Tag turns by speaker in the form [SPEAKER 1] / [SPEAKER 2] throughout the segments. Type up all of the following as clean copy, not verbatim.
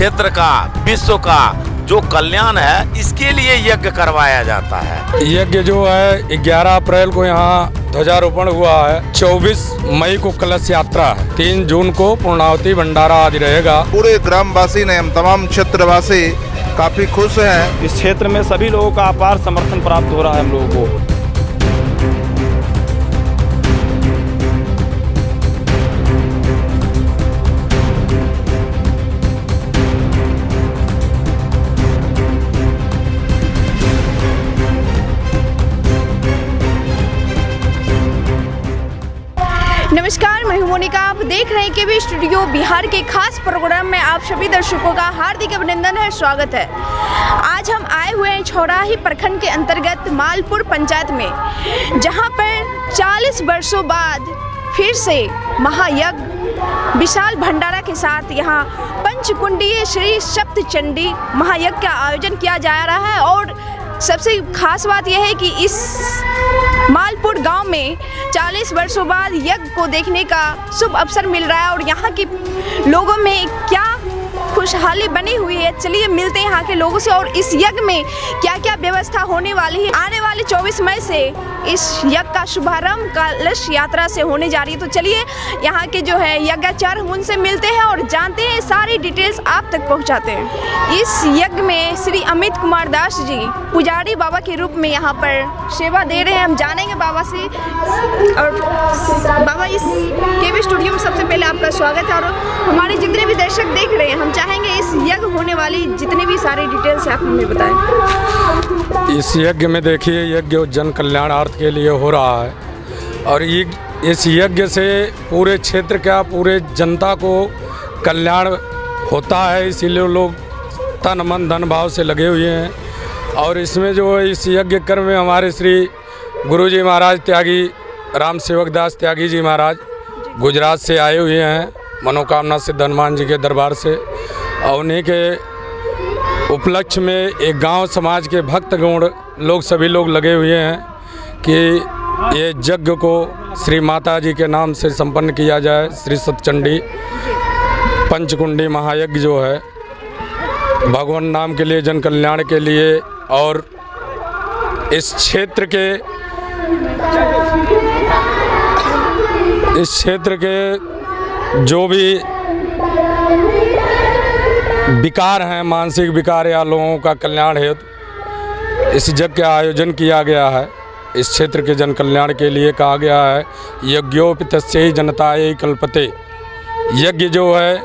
[SPEAKER 1] क्षेत्र का, विश्व का जो कल्याण है, इसके लिए यज्ञ करवाया जाता है।
[SPEAKER 2] यज्ञ जो है 11 अप्रैल को यहाँ ध्वजारोपण हुआ है, 24 मई को कलश यात्रा है, 3 जून को पूर्णाहुति भंडारा आदि रहेगा।
[SPEAKER 3] पूरे ग्रामवासी ने, हम तमाम क्षेत्रवासी काफी खुश हैं।
[SPEAKER 4] इस क्षेत्र में सभी लोगों का अपार समर्थन प्राप्त हो रहा है हम लोगों को।
[SPEAKER 5] नमस्कार, मैं हूं मोनिका। आप देख रहे हैं केबी स्टूडियो बिहार के खास प्रोग्राम में आप सभी दर्शकों का हार्दिक अभिनंदन है, स्वागत है। आज हम आए हुए हैं छौड़ाही प्रखंड के अंतर्गत मालपुर पंचायत में, जहां पर 40 वर्षों बाद फिर से महायज्ञ विशाल भंडारा के साथ यहाँ पंचकुंडीय श्री सप्तचंडी महायज्ञ का आयोजन किया जा रहा है। और सबसे खास बात यह है कि इस मालपुर गांव में 40 वर्षों बाद यज्ञ को देखने का शुभ अवसर मिल रहा है। और यहाँ के लोगों में क्या खुशहाली बनी हुई है, चलिए मिलते हैं यहाँ के लोगों से। और इस यज्ञ में क्या क्या व्यवस्था होने वाली है, आने वाले 24 मई से इस यज्ञ का शुभारंभ कलश यात्रा से होने जा रही है। तो चलिए यहाँ के जो है यज्ञाचार्य उनसे मिलते हैं और जानते हैं, सारी डिटेल्स आप तक पहुँचाते हैं। इस यज्ञ में श्री अमित कुमार दास जी पुजारी बाबा के रूप में यहाँ पर सेवा दे रहे हैं। हम जानेंगे बाबा से। और बाबा, इस केबी स्टूडियो में सबसे पहले आपका स्वागत है। और हमारे जितने भी दर्शक देख रहे हैं, हम चाहेंगे इस यज्ञ होने वाली जितनी भी सारी डिटेल्स आप हमें बताएं।
[SPEAKER 2] इस यज्ञ में देखिए, यज्ञ जन कल्याणार्थ के लिए हो रहा है। और इस यज्ञ से पूरे क्षेत्र का, पूरे जनता को कल्याण होता है, इसीलिए लोग तन मन धन भाव से लगे हुए हैं। और इसमें जो इस यज्ञ कर्म में हमारे श्री गुरुजी महाराज त्यागी राम सेवक दास त्यागी जी महाराज गुजरात से आए हुए हैं, मनोकामना सिद्ध हनुमान जी के दरबार से। और उन्हीं के उपलक्ष्य में एक गांव समाज के भक्तगण लोग, सभी लोग लगे हुए हैं कि ये यज्ञ को श्री माता जी के नाम से संपन्न किया जाए। श्री सप्तचंडी पंचकुंडी महायज्ञ जो है, भगवान नाम के लिए, जन कल्याण के लिए। और इस क्षेत्र के जो भी विकार हैं, मानसिक विकार या लोगों का कल्याण हेतु इस यज्ञ का आयोजन किया गया है। इस क्षेत्र के जन कल्याण के लिए कहा गया है, यज्ञोपितस्यै जनतायै कल्पते। यज्ञ जो है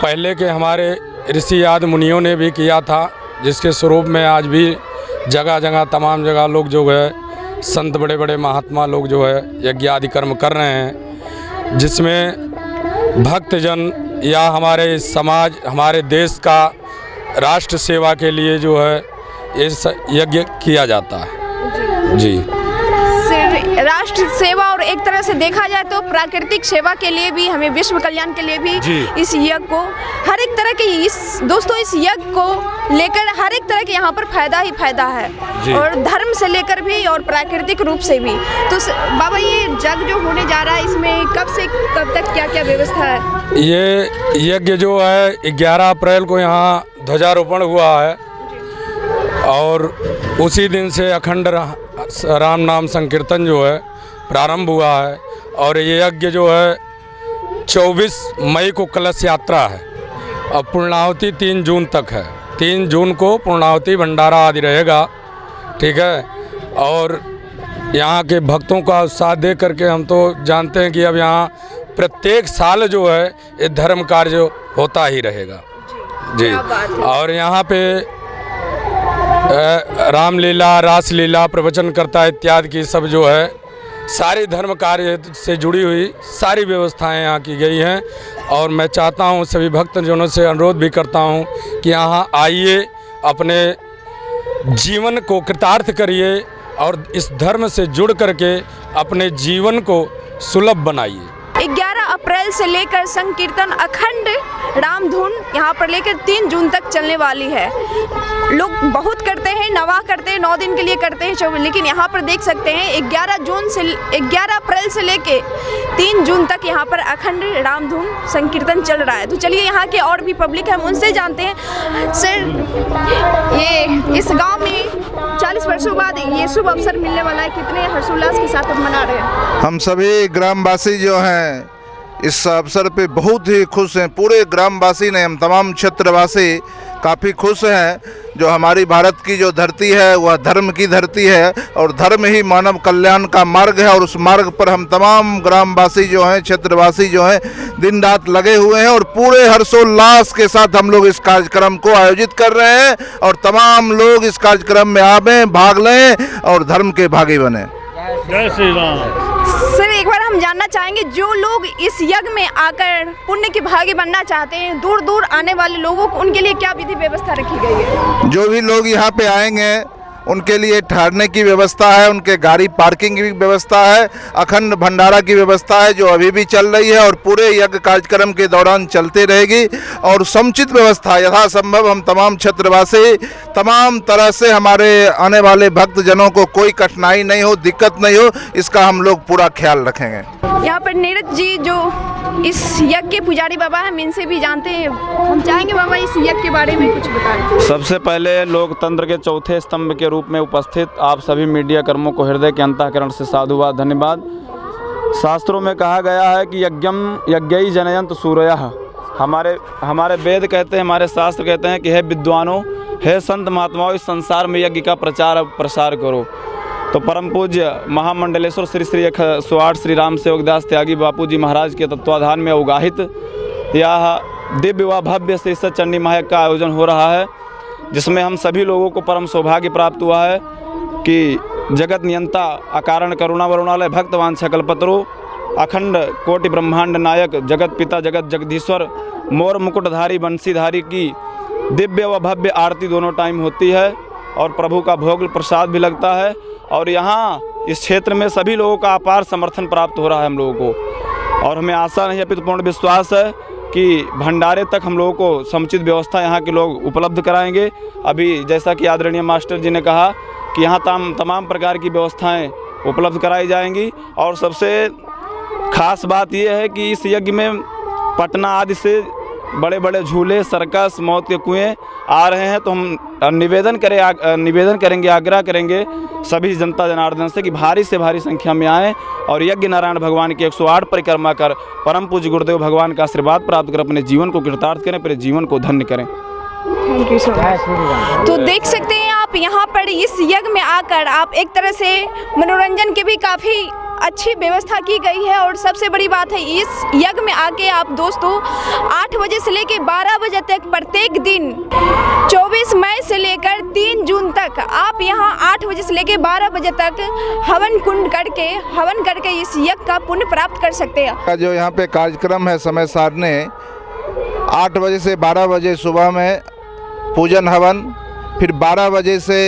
[SPEAKER 2] पहले के हमारे ऋषि आदि मुनियों ने भी किया था, जिसके स्वरूप में आज भी जगह जगह, तमाम जगह लोग जो है, संत बड़े बड़े महात्मा लोग जो है यज्ञ आदि कर्म कर रहे हैं, जिसमें भक्तजन या हमारे समाज, हमारे देश का राष्ट्र सेवा के लिए जो है इस यज्ञ किया जाता है। जी,
[SPEAKER 5] राष्ट्र सेवा और एक तरह से देखा जाए तो प्राकृतिक सेवा के लिए भी, हमें विश्व कल्याण के लिए भी इस यज्ञ को, हर एक तरह के इस यज्ञ को लेकर हर एक तरह के यहाँ पर फायदा ही फायदा है। और धर्म से लेकर भी और प्राकृतिक रूप से भी। तो बाबा, ये यज्ञ जो होने जा रहा है, इसमें कब से कब तक क्या क्या व्यवस्था है?
[SPEAKER 2] ये यज्ञ जो है 11 अप्रैल को यहाँ ध्वजारोपण हुआ है। और उसी दिन से अखंड राम नाम संकीर्तन जो है प्रारंभ हुआ है। और ये यज्ञ जो है 24 मई को कलश यात्रा है और पूर्णाहुति 3 जून तक है। 3 जून को पूर्णाहुति भंडारा आदि रहेगा, ठीक है। और यहाँ के भक्तों का उत्साह देख करके हम तो जानते हैं कि अब यहाँ प्रत्येक साल जो है ये धर्म कार्य होता ही रहेगा जी। और यहाँ पे रामलीला, रासलीला, प्रवचन करता इत्यादि की सब जो है सारी धर्म कार्य से जुड़ी हुई सारी व्यवस्थाएं यहाँ की गई हैं। और मैं चाहता हूँ, सभी भक्तजनों से अनुरोध भी करता हूँ कि यहाँ आइए, अपने जीवन को कृतार्थ करिए और इस धर्म से जुड़ करके अपने जीवन को सुलभ बनाइए।
[SPEAKER 5] 11 अप्रैल से लेकर संकीर्तन अखंड रामधुन यहाँ पर लेकर 3 जून तक चलने वाली है। लोग बहुत करते हैं, नवाह करते हैं, 9 दिन के लिए करते हैं, लेकिन यहाँ पर देख सकते हैं 11 अप्रैल से लेके 3 जून तक यहाँ पर अखंड रामधुन संकीर्तन चल रहा है। तो चलिए यहाँ के और भी पब्लिक है, हम उनसे जानते हैं। सर, ये इस गांव में 40 वर्षों बाद ये शुभ अवसर मिलने वाला है, कितने हर्षोल्लास के साथ मना रहे हैं?
[SPEAKER 3] हम सभी ग्रामवासी जो हैं इस अवसर पे बहुत ही खुश हैं। पूरे ग्रामवासी ने, हम तमाम क्षेत्रवासी काफ़ी खुश हैं। जो हमारी भारत की जो धरती है वह धर्म की धरती है और धर्म ही मानव कल्याण का मार्ग है, और उस मार्ग पर हम तमाम ग्रामवासी जो हैं, क्षेत्रवासी जो हैं, दिन रात लगे हुए हैं और पूरे हर्षोल्लास के साथ हम लोग इस कार्यक्रम को आयोजित कर रहे हैं। और तमाम लोग इस कार्यक्रम में आवें, भाग लें और धर्म के भागी बने।
[SPEAKER 6] जय श्री राम।
[SPEAKER 5] सर, एक बार हम जानना चाहेंगे, जो लोग इस यज्ञ में आकर पुण्य के भागी बनना चाहते हैं, दूर दूर आने वाले लोगों को, उनके लिए क्या विधि व्यवस्था रखी गई है?
[SPEAKER 3] जो भी लोग यहाँ पे आएंगे उनके लिए ठहरने की व्यवस्था है, उनके गाड़ी पार्किंग की व्यवस्था है, अखंड भंडारा की व्यवस्था है जो अभी भी चल रही है और पूरे यज्ञ कार्यक्रम के दौरान चलते रहेगी। और समुचित व्यवस्था यथासंभव हम तमाम क्षेत्रवासी तमाम तरह से हमारे आने वाले भक्तजनों को कोई कठिनाई नहीं हो, दिक्कत नहीं हो, इसका हम लोग पूरा ख्याल रखेंगे।
[SPEAKER 5] यहाँ पर नीरज जी जो इस यज्ञ के पुजारी बाबा हैं, हम इनसे भी जानते हैं। हम चाहेंगे बाबा इस यज्ञ के बारे में कुछ बताएं।
[SPEAKER 4] सबसे पहले लोकतंत्र के चौथे स्तंभ के रूप में उपस्थित आप सभी मीडिया कर्मों को हृदय के अंतःकरण से साधुवाद, धन्यवाद। शास्त्रों में कहा गया है कि यज्ञम यज्ञई जनयंत सूरयः। हमारे वेद कहते हैं, हमारे शास्त्र कहते हैं कि हे विद्वानों, हे संत महात्माओं, इस संसार में यज्ञ का प्रचार प्रसार करो। तो परम पूज्य महामंडलेश्वर श्री श्री 108 श्री राम सेवकदास त्यागी बापू जी महाराज के तत्वाधान में उगाहित यह दिव्य व भव्य श्री सचंडी महायज्ञ का आयोजन हो रहा है, जिसमें हम सभी लोगों को परम सौभाग्य प्राप्त हुआ है कि जगत नियंता अकारण करुणा वरुणालय भक्त वांछा कल्पतरो अखंड कोटि ब्रह्मांड नायक जगत पिता जगत जगदीश्वर मोर मुकुटधारी बंसीधारी की दिव्य व भव्य आरती दोनों टाइम होती है और प्रभु का भोग प्रसाद भी लगता है। और यहाँ इस क्षेत्र में सभी लोगों का अपार समर्थन प्राप्त हो रहा है हम लोगों को, और हमें आशा नहीं अपितु पूर्ण विश्वास है कि भंडारे तक हम लोगों को समुचित व्यवस्था यहाँ के लोग उपलब्ध कराएंगे। अभी जैसा कि आदरणीय मास्टर जी ने कहा कि यहाँ तमाम प्रकार की व्यवस्थाएं उपलब्ध कराई जाएंगी। और सबसे खास बात यह है कि इस यज्ञ में पटना आदि से बड़े बड़े झूले, सर्कस, मौत के कुएं आ रहे हैं। तो हम निवेदन करेंगे, आग्रह करेंगे सभी जनता जनार्दन से कि भारी से भारी संख्या में आएँ और यज्ञ नारायण भगवान की 108 परिक्रमा कर परम पूज्य गुरुदेव भगवान का आशीर्वाद प्राप्त कर अपने जीवन को कृतार्थ करें, अपने जीवन को धन्य करें।
[SPEAKER 5] Thank you so much. तो देख सकते हैं आप यहाँ पर इस यज्ञ में आकर आप एक तरह से मनोरंजन की भी काफ़ी अच्छी व्यवस्था की गई है। और सबसे बड़ी बात है, इस यज्ञ में आके आप दोस्तों 8 बजे से लेकर 12 बजे तक प्रत्येक दिन 24 मई से लेकर 3 जून तक आप यहाँ 8 बजे से लेकर 12 बजे तक हवन करके इस यज्ञ का पुण्य प्राप्त कर सकते हैं।
[SPEAKER 3] जो यहाँ पे कार्यक्रम है समय सारणी 8 बजे से 12 बजे सुबह में पूजन हवन, फिर 12 बजे से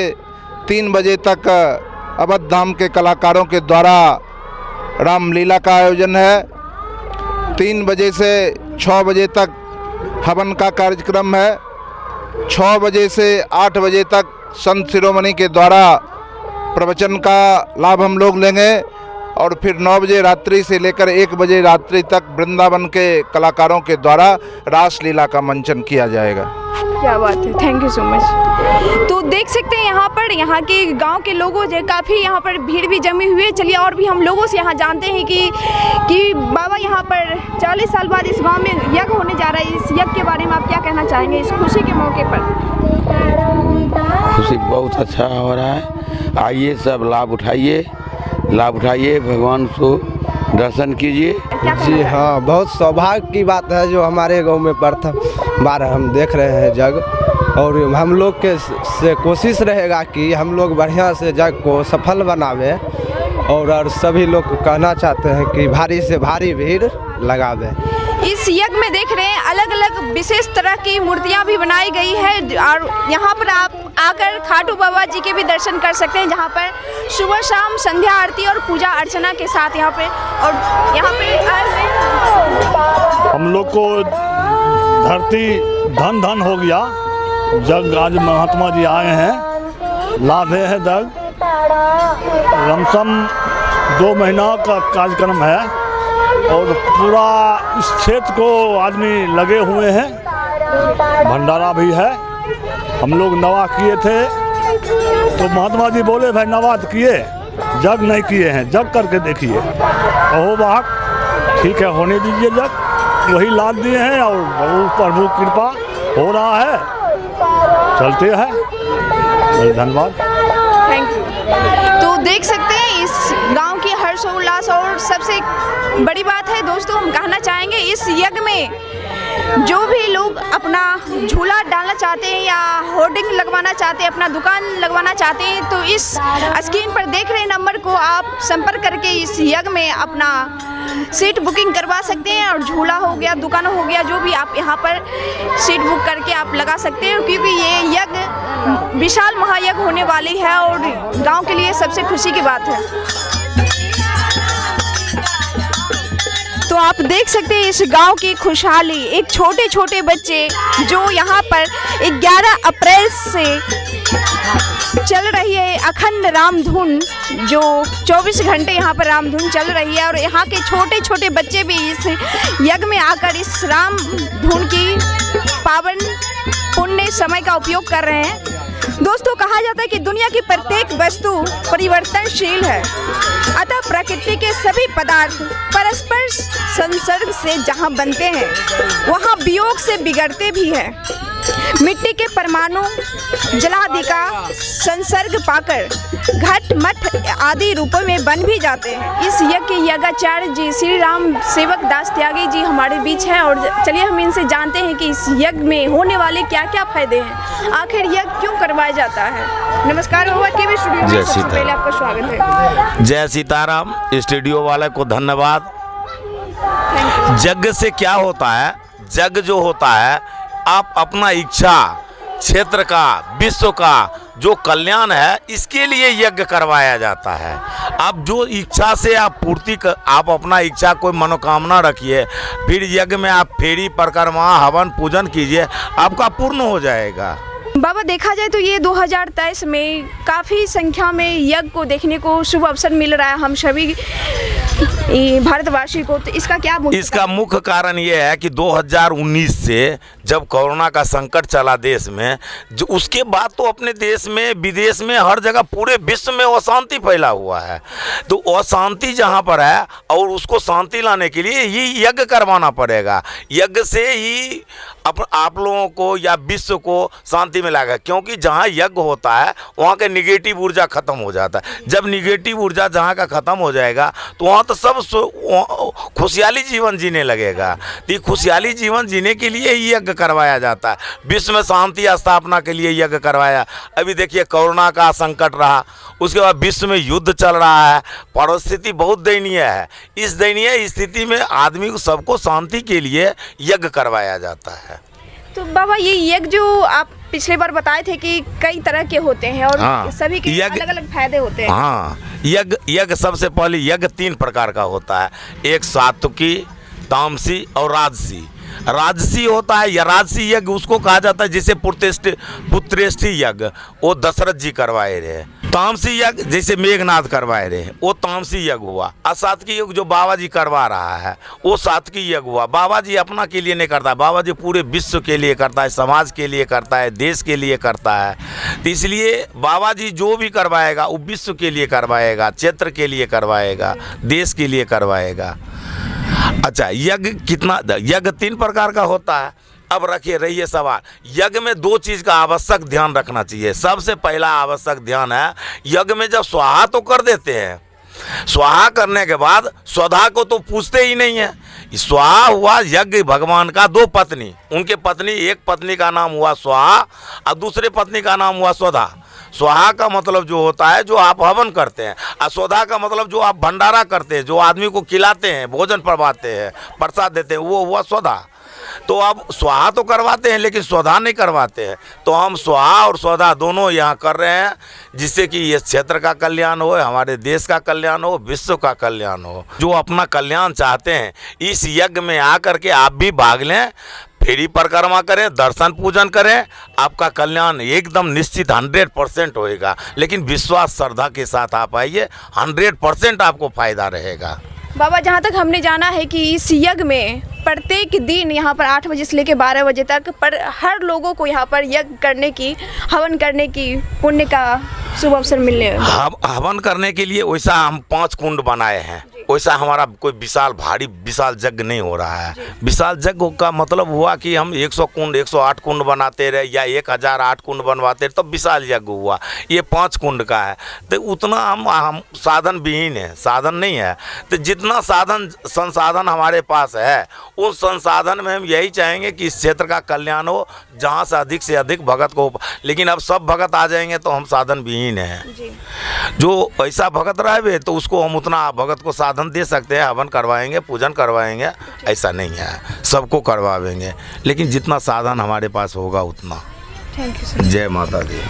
[SPEAKER 3] 3 बजे तक अवध धाम के कलाकारों के द्वारा रामलीला का आयोजन है। 3 बजे से 6 बजे तक हवन का कार्यक्रम है। 6 बजे से 8 बजे तक संत शिरोमणि के द्वारा प्रवचन का लाभ हम लोग लेंगे। और फिर 9 बजे रात्रि से लेकर 1 बजे रात्रि तक वृंदावन के कलाकारों के द्वारा रासलीला का मंचन किया जाएगा।
[SPEAKER 5] क्या बात है, थैंक यू सो मच। तो देख सकते हैं यहाँ के गांव के लोगों से काफ़ी यहाँ पर भीड़ भी जमी हुई है। चलिए और भी हम लोगों से यहाँ जानते हैं कि बाबा यहाँ पर 40 साल बाद इस गांव में यज्ञ होने जा रहा है। इस यज्ञ के बारे में आप क्या कहना चाहेंगे इस खुशी के मौके पर?
[SPEAKER 7] खुशी बहुत अच्छा हो रहा है। आइए सब लाभ उठाइए, भगवान को दर्शन कीजिए।
[SPEAKER 8] जी हाँ, बहुत सौभाग्य की बात है जो हमारे गांव में प्रथम बार हम देख रहे हैं जग। और हम लोग के से कोशिश रहेगा कि हम लोग बढ़िया से जग को सफल बनावे। और सभी लोग को कहना चाहते हैं कि भारी से भारी भीड़ लगावे।
[SPEAKER 5] इस यज्ञ में देख रहे हैं अलग अलग विशेष तरह की मूर्तियां भी बनाई गई है। और यहाँ पर आप आकर खाटू बाबा जी के भी दर्शन कर सकते हैं, जहाँ पर सुबह शाम संध्या आरती और पूजा अर्चना के साथ यहाँ पे
[SPEAKER 6] हम लोग को धरती धन धन हो गया। जग आज महात्मा जी आए हैं, लाभे है जग। लमसम 2 महीना का कार्यक्रम है और पूरा इस क्षेत्र को आदमी लगे हुए हैं। भंडारा भी है। हम लोग नवा किए थे तो महात्मा जी बोले भाई नवा किए, जग नहीं किए हैं, जग करके देखिए। ओहो वाह, ठीक है, होने दीजिए जग। वही लाद दिए हैं और प्रभु कृपा हो रहा है, चलते हैं। धन्यवाद,
[SPEAKER 5] थैंक यू। तो देख सकते हैं इस गांव की हर्षोल्लास, और सबसे बड़ी बात है दोस्तों, हम कहना चाहेंगे इस यज्ञ में जो भी लोग अपना झूला डालना चाहते हैं या होर्डिंग लगवाना चाहते हैं, अपना दुकान लगवाना चाहते हैं, तो इस स्क्रीन पर देख रहे नंबर को आप संपर्क करके इस यज्ञ में अपना सीट बुकिंग करवा सकते हैं। और झूला हो गया, दुकान हो गया, जो भी आप यहाँ पर सीट बुक करके आप लगा सकते हैं, क्योंकि ये यज्ञ विशाल महायज्ञ होने वाली है और गांव के लिए सबसे खुशी की बात है। तो आप देख सकते हैं इस गांव की खुशहाली, एक छोटे छोटे बच्चे जो यहाँ पर 11 अप्रैल से चल रही है अखंड राम धुन, जो 24 घंटे यहाँ पर राम धुन चल रही है, और यहाँ के छोटे छोटे बच्चे भी इस यज्ञ में आकर इस राम धुन की पावन पुण्य समय का उपयोग कर रहे हैं। दोस्तों, कहा जाता है कि दुनिया की प्रत्येक वस्तु परिवर्तनशील है, अतः प्रकृति के सभी पदार्थ परस्पर संसर्ग से जहाँ बनते हैं वहाँ वियोग से बिगड़ते भी हैं। मिट्टी के परमाणु जलादि का संसर्ग पाकर घट मठ आदि रूपों में बन भी जाते हैं। इस यज्ञ के यज्ञाचार्य जी श्री राम सेवक दास त्यागी जी हमारे बीच हैं, और चलिए हम इनसे जानते हैं कि इस यज्ञ में होने वाले क्या क्या फायदे हैं, आखिर यज्ञ क्यों करवाया जाता है। नमस्कार बाबा, केवी स्टूडियो में सबसे पहले आपका स्वागत है।
[SPEAKER 1] जय सीताराम। स्टूडियो वाले को धन्यवाद। यज्ञ से क्या होता है, यज्ञ जो होता है, आप अपना इच्छा क्षेत्र का, विश्व का जो कल्याण है, इसके लिए यज्ञ करवाया जाता है। आप जो इच्छा से आप पूर्ति कर, आप अपना इच्छा कोई मनोकामना रखिए, फिर यज्ञ में आप फेरी परिक्रमा हवन पूजन कीजिए, आपका पूर्ण हो जाएगा।
[SPEAKER 5] बाबा, देखा जाए तो ये 2023 में काफ़ी संख्या में यज्ञ को देखने को शुभ अवसर मिल रहा है हम सभी भारतवासी को, तो इसका क्या
[SPEAKER 1] इसका मुख्य कारण ये है कि 2019 से जब कोरोना का संकट चला देश में, जो उसके बाद तो अपने देश में, विदेश में, हर जगह पूरे विश्व में अशांति फैला हुआ है। तो अशांति जहाँ पर है और उसको शांति लाने के लिए ही यज्ञ करवाना पड़ेगा। यज्ञ से ही आप लोगों को या विश्व को शांति मिलेगा, क्योंकि जहाँ यज्ञ होता है वहाँ के निगेटिव ऊर्जा खत्म हो जाता है। जब निगेटिव ऊर्जा जहाँ का खत्म हो जाएगा तो वहाँ तो सब खुशहाली जीवन जीने लगेगा। तो खुशहाली जीवन जीने के लिए ही यज्ञ करवाया जाता है। विश्व में शांति स्थापना के लिए यज्ञ करवाया। अभी देखिए कोरोना का संकट रहा, उसके बाद विश्व में युद्ध चल रहा है, परिस्थिति बहुत दयनीय है। इस दयनीय स्थिति में आदमी को, सबको शांति के लिए यज्ञ करवाया जाता है।
[SPEAKER 5] तो बाबा, ये यज्ञ जो आप पिछले बार बताए थे कि कई तरह के होते हैं और
[SPEAKER 1] हाँ,
[SPEAKER 5] सभी के अलग अलग फायदे होते हैं।
[SPEAKER 1] हाँ, यज्ञ सबसे पहले यज्ञ 3 प्रकार का होता है। एक सात्विकी, तामसी और राजसी। राजसी होता है या राजसी यज्ञ उसको कहा जाता है जैसे पुत्रेष्ठी यज्ञ, वो दशरथ जी करवाए रहे। तामसी यज्ञ जैसे मेघनाथ करवाए रहे, वो तामसी यज्ञ हुआ। असात्विकी यज्ञ जो बाबा जी करवा रहा है वो सात्विकी यज्ञ हुआ। बाबा जी अपना के लिए नहीं करता, बाबा जी पूरे विश्व के लिए करता है, समाज के लिए करता है, देश के लिए करता है। तो इसलिए बाबा जी जो भी करवाएगा वो विश्व के लिए करवाएगा, क्षेत्र के लिए करवाएगा, देश के लिए करवाएगा। अच्छा, यज्ञ 3 प्रकार का होता है। अब रहिए सवाल, यज्ञ में 2 चीज़ का आवश्यक ध्यान रखना चाहिए। सबसे पहला आवश्यक ध्यान है, यज्ञ में जब स्वाहा तो कर देते हैं, स्वाहा करने के बाद स्वधा को तो पूछते ही नहीं है। स्वाहा हुआ यज्ञ भगवान का 2 पत्नी, उनके पत्नी, एक पत्नी का नाम हुआ स्वाहा और दूसरे पत्नी का नाम हुआ स्वधा। स्वाहा का मतलब जो होता है जो आप हवन करते हैं, और स्वधा का मतलब जो आप भंडारा करते हैं, जो आदमी को खिलाते हैं, भोजन करवाते हैं, प्रसाद देते हैं, वो हुआ स्वधा। तो अब स्वाहा तो करवाते हैं लेकिन स्वधा नहीं करवाते हैं। तो हम स्वाहा और स्वधा दोनों यहाँ कर रहे हैं, जिससे कि ये क्षेत्र का कल्याण हो, हमारे देश का कल्याण हो, विश्व का कल्याण हो। जो अपना कल्याण चाहते हैं इस यज्ञ में आकर के आप भी भाग लें, फेरी परिक्रमा करें, दर्शन पूजन करें, आपका कल्याण एकदम निश्चित 100% होएगा। लेकिन विश्वास श्रद्धा के साथ आप आइए, 100% आपको फायदा रहेगा।
[SPEAKER 5] बाबा, जहाँ तक हमने जाना है कि इस यज्ञ में प्रत्येक दिन यहाँ पर 8 बजे से लेकर 12 बजे तक पर हर लोगों को यहाँ पर यज्ञ करने की, हवन करने की पुण्य का शुभ अवसर मिलने
[SPEAKER 1] हवन करने के लिए वैसा हम 5 कुंड बनाए हैं। वैसा हमारा कोई विशाल यज्ञ नहीं हो रहा है। विशाल यज्ञ का मतलब हुआ कि हम 100 कुंड 108 कुंड बनाते रहे या 1008 कुंड बनवाते रहे, तब विशाल यज्ञ हुआ। ये 5 कुंड का है, तो उतना हम साधन विहीन है, साधन नहीं है। तो जितना साधन संसाधन हमारे पास है उन संसाधन में हम यही चाहेंगे कि इस क्षेत्र का कल्याण हो, जहाँ से अधिक भगत को। लेकिन अब सब भगत आ जाएंगे तो हम साधन विहीन हैं। जो ऐसा भगत रहे तो उसको हम उतना भगत को साधन दे सकते हैं, हवन करवाएंगे, पूजन करवाएंगे, ऐसा नहीं है, सबको करवाएंगे। लेकिन जितना साधन हमारे पास होगा उतना।
[SPEAKER 5] Thank you sir.
[SPEAKER 1] जय माता दी।